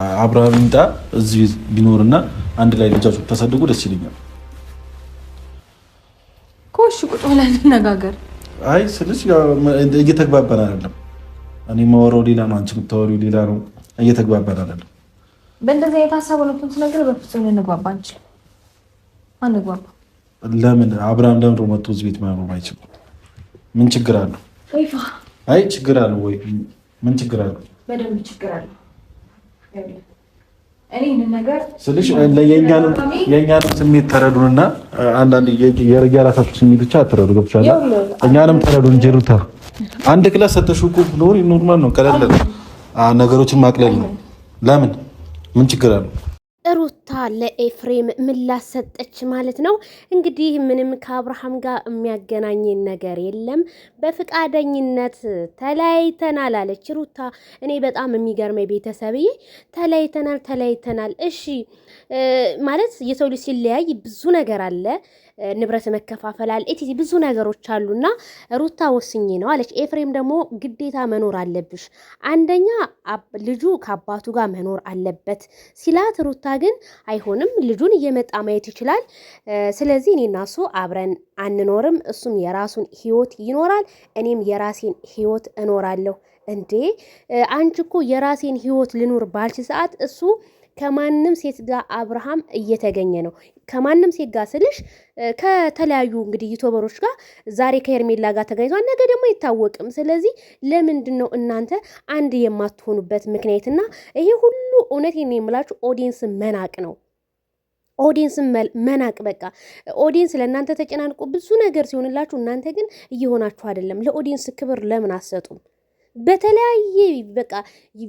አብርሃም እንዳ እዚህ ቢኖርና አንድ ላይ ልጃችሁ ተሰድጉ ደስ ይለኛል። ኮሽ ቁጥ ብለን እንነጋገር። አይ ስልሽ እየተግባባን አይደለም። እኔ የማወራው ሌላ ነው፣ አንቺ የምታወሪው ሌላ ነው። እየተግባባን አይደለም። በእንደዚህ አይነት ሀሳብ ነው ነገር በፍጹም ልንግባባ አንችልም። አንግባባ። ለምን አብርሃም ለምን መጥቶ እዚህ ቤት መኖር አይችልም? ምን ችግር አለው? አይ ችግር አለው ወይ? ምን ችግር አለው? በደንብ ችግር አለው። እኔ ነገር ስልሽ የእኛንም ስሜት ተረዱንና አንዳንድ የራሳችሁ ስሜት ብቻ አትረዱ። ገብቶሻል? እኛንም ተረዱን እንጂ ሩታ አንድ ክላስ ሰተሽው እኮ ኖር ኖርማል ነው። ቀለል ነገሮችን ማቅለል ነው። ለምን ምን ችግር አለው? ሩታ ለኤፍሬም ምላሽ ሰጠች ማለት ነው። እንግዲህ ምንም ከአብርሃም ጋር የሚያገናኝን ነገር የለም፣ በፍቃደኝነት ተለያይተናል አለች ሩታ። እኔ በጣም የሚገርመኝ ቤተሰብዬ ተለያይተናል። እሺ ማለት የሰው ልጅ ሲለያይ ብዙ ነገር አለ፣ ንብረት መከፋፈላል፣ ብዙ ነገሮች አሉና ሩታ ወስኜ ነው አለች። ኤፍሬም ደግሞ ግዴታ መኖር አለብሽ፣ አንደኛ ልጁ ከአባቱ ጋር መኖር አለበት ሲላት፣ ሩታ ግን አይሆንም፣ ልጁን እየመጣ ማየት ይችላል። ስለዚህ እኔና እሱ አብረን አንኖርም፣ እሱም የራሱን ህይወት ይኖራል፣ እኔም የራሴን ህይወት እኖራለሁ። እንዴ አንቺ እኮ የራሴን ህይወት ልኖር ባልሽ ሰዓት እሱ ከማንም ሴት ጋር አብርሃም እየተገኘ ነው። ከማንም ሴት ጋር ስልሽ ከተለያዩ እንግዲህ ዩቲዩበሮች ጋር ዛሬ ከሄርሜላ ጋር ተገኝቷል፣ ነገ ደግሞ አይታወቅም። ስለዚህ ለምንድን ነው እናንተ አንድ የማትሆኑበት ምክንያትና ይሄ ሁሉ እውነቴን የምላችሁ ኦዲየንስ መናቅ ነው። ኦዲየንስ መናቅ በቃ ኦዲየንስ ለእናንተ ተጨናንቆ ብዙ ነገር ሲሆንላችሁ እናንተ ግን እየሆናችሁ አይደለም። ለኦዲየንስ ክብር ለምን አትሰጡም? በተለያየ በቃ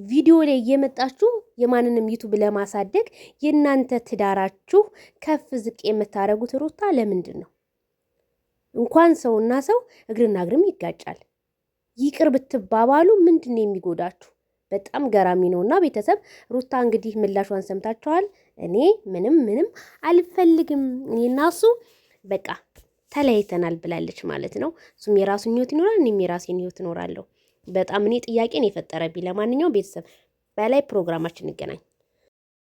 ቪዲዮ ላይ እየመጣችሁ የማንንም ዩቱብ ለማሳደግ የእናንተ ትዳራችሁ ከፍ ዝቅ የምታደርጉት ሩታ ለምንድን ነው? እንኳን ሰውና ሰው እግርና እግርም ይጋጫል። ይቅር ብትባባሉ ምንድን ነው የሚጎዳችሁ? በጣም ገራሚ ነውና ቤተሰብ ሩታ እንግዲህ ምላሿን ሰምታችኋል። እኔ ምንም አልፈልግም፣ እኔና እሱ በቃ ተለያይተናል ብላለች ማለት ነው። እሱም የራሱን ህይወት ይኖራል፣ እኔም የራሴን ህይወት እኖራለሁ። በጣም እኔ ጥያቄን የፈጠረብኝ። ለማንኛውም ቤተሰብ በላይ ፕሮግራማችን እንገናኝ።